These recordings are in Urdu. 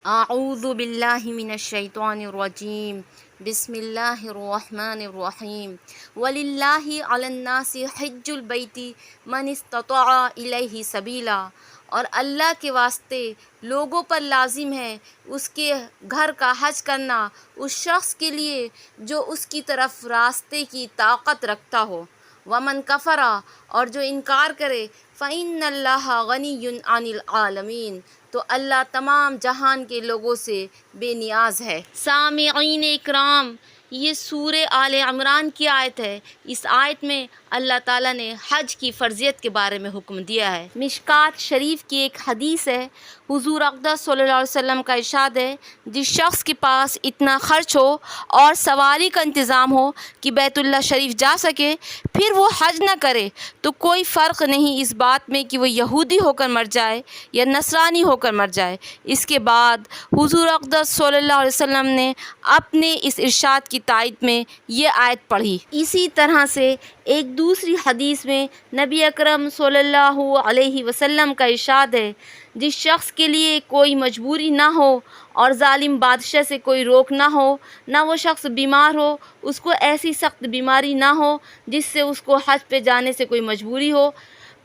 اعوذ باللہ من الشیطان الرجیم بسم اللہ الرحمن الرحیم وللہ علی الناس حج البیت من استطاع الیہ سبیلا، اور اللہ کے واسطے لوگوں پر لازم ہے اس کے گھر کا حج کرنا اس شخص کے لیے جو اس کی طرف راستے کی طاقت رکھتا ہو۔ ومن کفر، اور جو انکار کرے، فإن اللہ غنی عن العالمین، تو اللہ تمام جہان کے لوگوں سے بے نیاز ہے۔ سامعین اکرام، یہ سورہ آل عمران کی آیت ہے۔ اس آیت میں اللہ تعالیٰ نے حج کی فرضیت کے بارے میں حکم دیا ہے۔ مشکات شریف کی ایک حدیث ہے، حضور اقدس صلی اللہ علیہ وسلم کا ارشاد ہے، جس شخص کے پاس اتنا خرچ ہو اور سواری کا انتظام ہو کہ بیت اللہ شریف جا سکے، پھر وہ حج نہ کرے تو کوئی فرق نہیں اس بات میں کہ وہ یہودی ہو کر مر جائے یا نصرانی ہو کر مر جائے۔ اس کے بعد حضور اقدس صلی اللہ علیہ وسلم نے اپنے اس ارشاد کی تائید میں یہ آیت پڑھی۔ اسی طرح سے ایک دوسری حدیث میں نبی اکرم صلی اللہ علیہ وسلم کا ارشاد ہے، جس شخص کے لیے کوئی مجبوری نہ ہو اور ظالم بادشاہ سے کوئی روک نہ ہو، نہ وہ شخص بیمار ہو، اس کو ایسی سخت بیماری نہ ہو جس سے اس کو حج پہ جانے سے کوئی مجبوری ہو،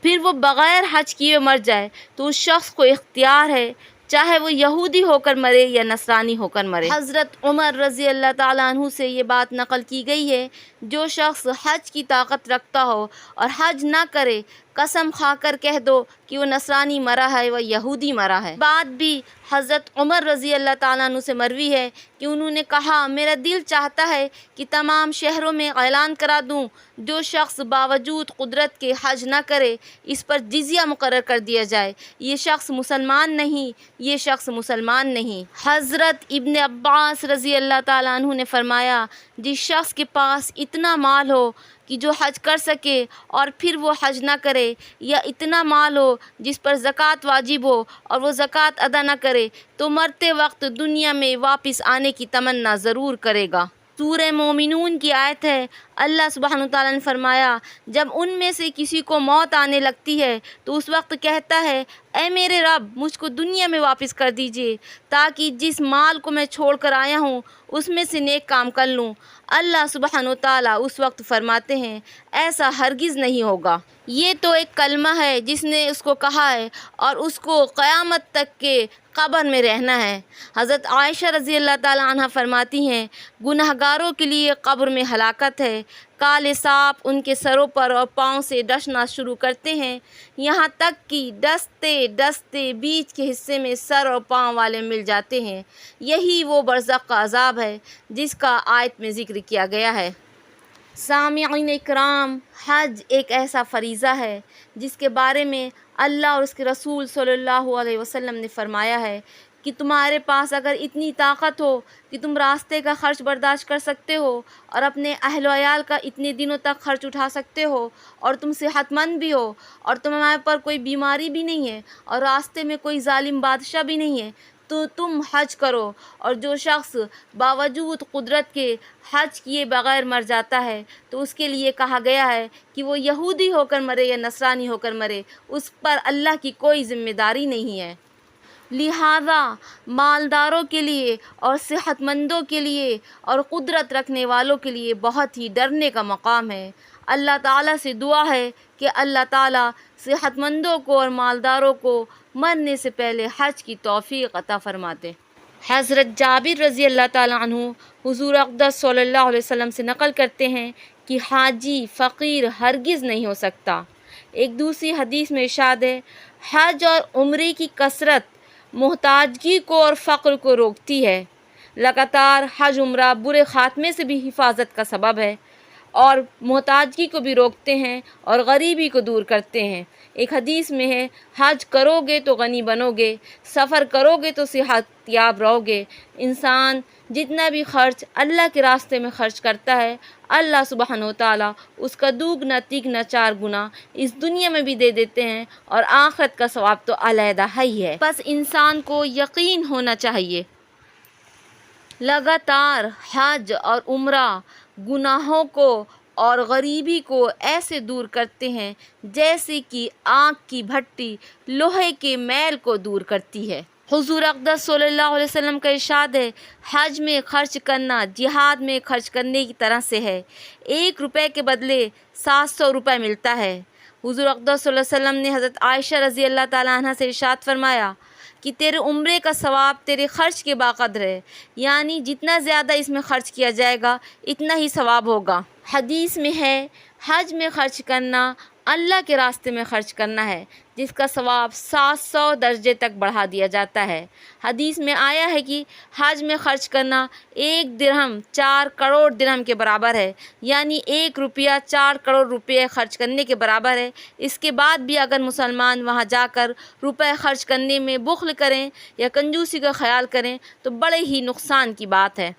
پھر وہ بغیر حج کیے مر جائے، تو اس شخص کو اختیار ہے، چاہے وہ یہودی ہو کر مرے یا نصرانی ہو کر مرے۔ حضرت عمر رضی اللہ تعالیٰ عنہ سے یہ بات نقل کی گئی ہے، جو شخص حج کی طاقت رکھتا ہو اور حج نہ کرے، قسم کھا کر کہہ دو کہ وہ نصرانی مرا ہے و یہودی مرا ہے۔ بات بھی حضرت عمر رضی اللہ تعالیٰ عنہ سے مروی ہے کہ انہوں نے کہا، میرا دل چاہتا ہے کہ تمام شہروں میں اعلان کرا دوں، جو شخص باوجود قدرت کے حج نہ کرے، اس پر جزیہ مقرر کر دیا جائے، یہ شخص مسلمان نہیں، یہ شخص مسلمان نہیں۔ حضرت ابن عباس رضی اللہ تعالیٰ عنہ نے فرمایا، جس شخص کے پاس اتنا مال ہو کہ جو حج کر سکے اور پھر وہ حج نہ کرے، یا اتنا مال ہو جس پر زکوٰۃ واجب ہو اور وہ زکوٰۃ ادا نہ کرے، تو مرتے وقت دنیا میں واپس آنے کی تمنا ضرور کرے گا۔ سورہ مومنون کی آیت ہے، اللہ سبحانہ وتعالیٰ نے فرمایا، جب ان میں سے کسی کو موت آنے لگتی ہے تو اس وقت کہتا ہے، اے میرے رب، مجھ کو دنیا میں واپس کر دیجئے تاکہ جس مال کو میں چھوڑ کر آیا ہوں اس میں سے نیک کام کر لوں۔ اللہ سبحانہ وتعالیٰ اس وقت فرماتے ہیں، ایسا ہرگز نہیں ہوگا۔ یہ تو ایک کلمہ ہے جس نے اس کو کہا ہے اور اس کو قیامت تک کے قبر میں رہنا ہے۔ حضرت عائشہ رضی اللہ تعالیٰ عنہ فرماتی ہیں، گنہگاروں کے لیے قبر میں ہلاکت ہے، کالے سانپ ان کے سروں پر اور پاؤں سے ڈسنا شروع کرتے ہیں، یہاں تک کہ ڈستے ڈستے بیچ کے حصے میں سر اور پاؤں والے مل جاتے ہیں۔ یہی وہ برزخ کا عذاب ہے جس کا آیت میں ذکر کیا گیا ہے۔ سامعین اکرام، حج ایک ایسا فریضہ ہے جس کے بارے میں اللہ اور اس کے رسول صلی اللہ علیہ وسلم نے فرمایا ہے کہ تمہارے پاس اگر اتنی طاقت ہو کہ تم راستے کا خرچ برداشت کر سکتے ہو اور اپنے اہل و عیال کا اتنے دنوں تک خرچ اٹھا سکتے ہو اور تم صحت مند بھی ہو اور تمہارے پر کوئی بیماری بھی نہیں ہے اور راستے میں کوئی ظالم بادشاہ بھی نہیں ہے، تو تم حج کرو۔ اور جو شخص باوجود قدرت کے حج کیے بغیر مر جاتا ہے تو اس کے لیے کہا گیا ہے کہ وہ یہودی ہو کر مرے یا نصرانی ہو کر مرے، اس پر اللہ کی کوئی ذمہ داری نہیں ہے۔ لہذا مالداروں کے لیے اور صحت مندوں کے لیے اور قدرت رکھنے والوں کے لیے بہت ہی ڈرنے کا مقام ہے۔ اللہ تعالیٰ سے دعا ہے کہ اللہ تعالیٰ صحت مندوں کو اور مالداروں کو مرنے سے پہلے حج کی توفیق عطا فرماتے۔ حضرت جابر رضی اللہ تعالیٰ عنہ حضور اقدس صلی اللہ علیہ وسلم سے نقل کرتے ہیں کہ حاجی فقیر ہرگز نہیں ہو سکتا۔ ایک دوسری حدیث میں ارشاد ہے، حج اور عمرے کی کثرت محتاجگی کو اور فقر کو روکتی ہے۔ لگاتار حج عمرہ برے خاتمے سے بھی حفاظت کا سبب ہے اور محتاجگی کو بھی روکتے ہیں اور غریبی کو دور کرتے ہیں۔ ایک حدیث میں ہے، حج کرو گے تو غنی بنو گے، سفر کرو گے تو صحت یاب رہو گے۔ انسان جتنا بھی خرچ اللہ کے راستے میں خرچ کرتا ہے، اللہ سبحانہ وتعالیٰ اس کا دوگنا تیگنا 4 گنا اس دنیا میں بھی دے دیتے ہیں، اور آخرت کا ثواب تو علیحدہ ہی ہے۔ بس انسان کو یقین ہونا چاہیے۔ لگاتار حج اور عمرہ گناہوں کو اور غریبی کو ایسے دور کرتے ہیں جیسے کہ آنکھ کی بھٹی لوہے کے میل کو دور کرتی ہے۔ حضور اقدس صلی اللہ علیہ وسلم کا ارشاد ہے، حج میں خرچ کرنا جہاد میں خرچ کرنے کی طرح سے ہے، 1 روپے کے بدلے 700 روپے ملتا ہے۔ حضور اقدس صلی اللہ علیہ وسلم نے حضرت عائشہ رضی اللہ تعالیٰ عنہ سے ارشاد فرمایا کہ تیرے عمرے کا ثواب تیرے خرچ کے باقدر ہے، یعنی جتنا زیادہ اس میں خرچ کیا جائے گا اتنا ہی ثواب ہوگا۔ حدیث میں ہے، حج میں خرچ کرنا اللہ کے راستے میں خرچ کرنا ہے، جس کا ثواب 700 درجے تک بڑھا دیا جاتا ہے۔ حدیث میں آیا ہے کہ حج میں خرچ کرنا 1 درہم 4 کروڑ درہم کے برابر ہے، یعنی 1 روپیہ 4 کروڑ روپے خرچ کرنے کے برابر ہے۔ اس کے بعد بھی اگر مسلمان وہاں جا کر روپے خرچ کرنے میں بخل کریں یا کنجوسی کا خیال کریں تو بڑے ہی نقصان کی بات ہے۔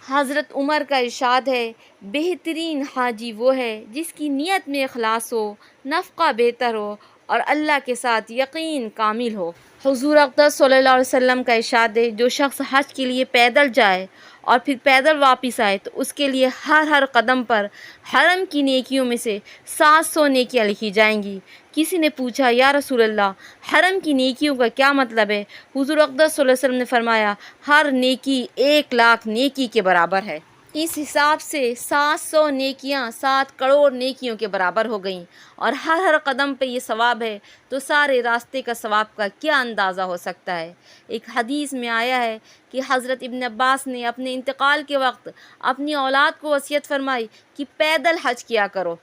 حضرت عمر کا ارشاد ہے، بہترین حاجی وہ ہے جس کی نیت میں اخلاص ہو، نفقہ بہتر ہو اور اللہ کے ساتھ یقین کامل ہو۔ حضور اقدس صلی اللہ علیہ وسلم کا ارشاد ہے، جو شخص حج کے لیے پیدل جائے اور پھر پیدل واپس آئے تو اس کے لیے ہر قدم پر حرم کی نیکیوں میں سے 700 نیکیاں لکھی جائیں گی۔ کسی نے پوچھا، یا رسول اللہ، حرم کی نیکیوں کا کیا مطلب ہے؟ حضور اقدس صلی اللہ علیہ وسلم نے فرمایا، ہر نیکی 1,00,000 نیکی کے برابر ہے۔ اس حساب سے 700 نیکیاں 7 کروڑ نیکیوں کے برابر ہو گئیں، اور ہر قدم پہ یہ ثواب ہے تو سارے راستے کا ثواب کا کیا اندازہ ہو سکتا ہے۔ ایک حدیث میں آیا ہے کہ حضرت ابن عباس نے اپنے انتقال کے وقت اپنی اولاد کو وصیت فرمائی کہ پیدل حج کیا کرو،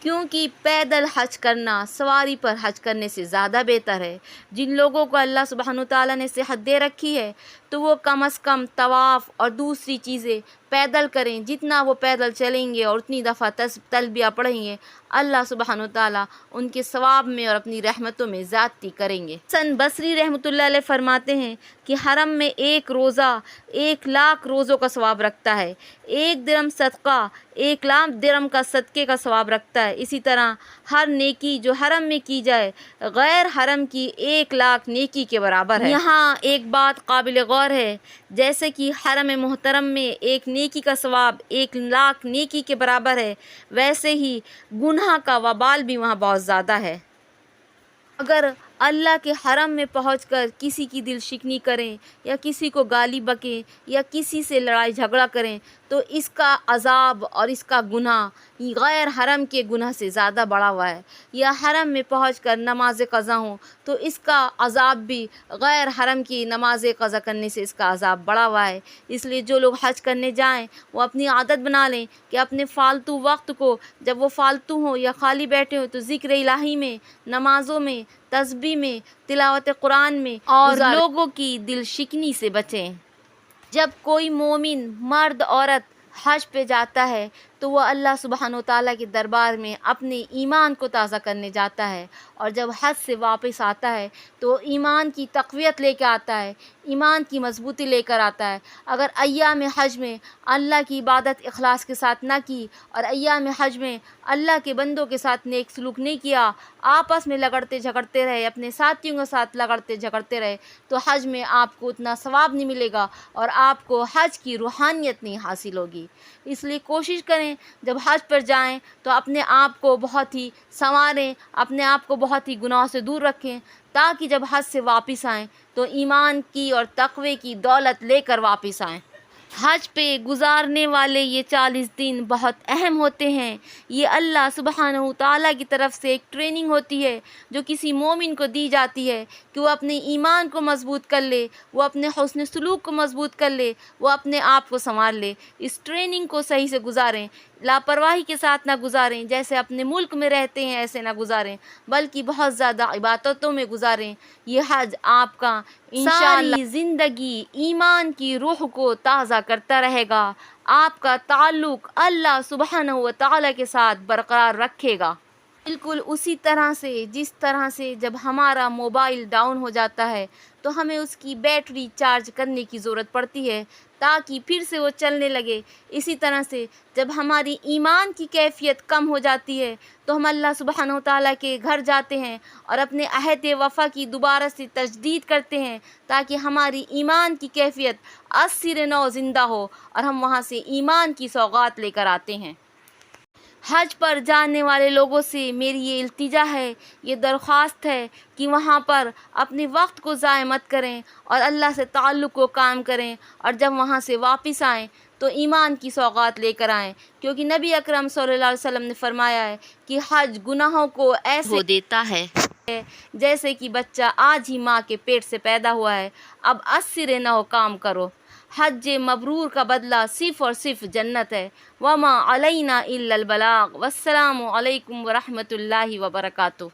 کیونکہ پیدل حج کرنا سواری پر حج کرنے سے زیادہ بہتر ہے۔ جن لوگوں کو اللہ سبحانہ وتعالیٰ نے صحت دے رکھی ہے تو وہ کم از کم طواف اور دوسری چیزیں پیدل کریں۔ جتنا وہ پیدل چلیں گے اور اتنی دفعہ تلبیہ پڑھیں گے، اللہ سبحانہ وتعالیٰ ان کے ثواب میں اور اپنی رحمتوں میں زیادتی کریں گے۔ حسن بصری رحمۃ اللہ علیہ فرماتے ہیں کہ حرم میں 1 روزہ 1,00,000 روزوں کا ثواب رکھتا ہے، 1 درہم صدقہ 1,00,000 درہم کا صدقے کا ثواب رکھتا ہے۔ اسی طرح ہر نیکی جو حرم میں کی جائے غیر حرم کی 1,00,000 نیکی کے برابر ہے۔ یہاں ایک بات قابل غور ہے، جیسے کہ حرم محترم میں 1 نیکی کا ثواب 1,00,000 نیکی کے برابر ہے، ویسے ہی گناہ کا وبال بھی وہاں بہت زیادہ ہے۔ اگر اللہ کے حرم میں پہنچ کر کسی کی دل شکنی کریں یا کسی کو گالی بکیں یا کسی سے لڑائی جھگڑا کریں تو اس کا عذاب اور اس کا گناہ غیر حرم کے گناہ سے زیادہ بڑا ہوا ہے۔ یا حرم میں پہنچ کر نماز قضا ہوں تو اس کا عذاب بھی غیر حرم کی نماز قضا کرنے سے اس کا عذاب بڑا ہوا ہے۔ اس لیے جو لوگ حج کرنے جائیں وہ اپنی عادت بنا لیں کہ اپنے فالتو وقت کو، جب وہ فالتو ہوں یا خالی بیٹھے ہوں، تو ذکر الہی میں، نمازوں میں، تسبیح میں، تلاوت قرآن میں اور لوگوں کی دل شکنی سے بچیں۔ جب کوئی مومن مرد عورت حج پہ جاتا ہے تو وہ اللہ سبحانہ وتعالیٰ کے دربار میں اپنے ایمان کو تازہ کرنے جاتا ہے، اور جب حج سے واپس آتا ہے تو ایمان کی تقویت لے کے آتا ہے، ایمان کی مضبوطی لے کر آتا ہے۔ اگر ایام حج میں اللہ کی عبادت اخلاص کے ساتھ نہ کی اور ایام حج میں اللہ کے بندوں کے ساتھ نیک سلوک نہیں کیا، آپس میں لگڑتے جھگڑتے رہے، اپنے ساتھیوں کے ساتھ لگڑتے جھگڑتے رہے، تو حج میں آپ کو اتنا ثواب نہیں ملے گا اور آپ کو حج کی روحانیت نہیں حاصل ہوگی۔ اس لیے کوشش کریں جب حج پر جائیں تو اپنے آپ کو بہت ہی سنواریں، اپنے آپ کو بہت ہی گناہوں سے دور رکھیں، تاکہ جب حج سے واپس آئیں تو ایمان کی اور تقوی کی دولت لے کر واپس آئیں۔ حج پہ گزارنے والے یہ 40 دن بہت اہم ہوتے ہیں۔ یہ اللہ سبحانہ وتعالیٰ کی طرف سے ایک ٹریننگ ہوتی ہے جو کسی مومن کو دی جاتی ہے کہ وہ اپنے ایمان کو مضبوط کر لے، وہ اپنے حسن سلوک کو مضبوط کر لے، وہ اپنے آپ کو سنوار لے۔ اس ٹریننگ کو صحیح سے گزاریں، لاپرواہی کے ساتھ نہ گزاریں، جیسے اپنے ملک میں رہتے ہیں ایسے نہ گزاریں، بلکہ بہت زیادہ عبادتوں میں گزاریں۔ یہ حج آپ کا انشاءاللہ زندگی ایمان کی روح کو تازہ کرتا رہے گا، آپ کا تعلق اللہ سبحانہ و تعالیٰ کے ساتھ برقرار رکھے گا۔ بالکل اسی طرح سے جس طرح سے جب ہمارا موبائل ڈاؤن ہو جاتا ہے تو ہمیں اس کی بیٹری چارج کرنے کی ضرورت پڑتی ہے تاکہ پھر سے وہ چلنے لگے، اسی طرح سے جب ہماری ایمان کی کیفیت کم ہو جاتی ہے تو ہم اللہ سبحانہ وتعالیٰ کے گھر جاتے ہیں اور اپنے عہد وفا کی دوبارہ سے تجدید کرتے ہیں تاکہ ہماری ایمان کی کیفیت از سر نو زندہ ہو اور ہم وہاں سے ایمان کی سوغات لے کر آتے ہیں۔ حج پر جانے والے لوگوں سے میری یہ التجا ہے، یہ درخواست ہے کہ وہاں پر اپنے وقت کو ضائع مت کریں اور اللہ سے تعلق کو قائم کریں، اور جب وہاں سے واپس آئیں تو ایمان کی سوغات لے کر آئیں، کیونکہ نبی اکرم صلی اللہ علیہ وسلم نے فرمایا ہے کہ حج گناہوں کو ایسے دھو دیتا ہے جیسے کہ بچہ آج ہی ماں کے پیٹ سے پیدا ہوا ہے۔ اب اسر نو کام کرو۔ حج مبرور کا بدلہ صرف اور صرف جنت ہے۔ وما علینا الا البلاغ۔ والسلام علیکم ورحمۃ اللہ وبرکاتہ۔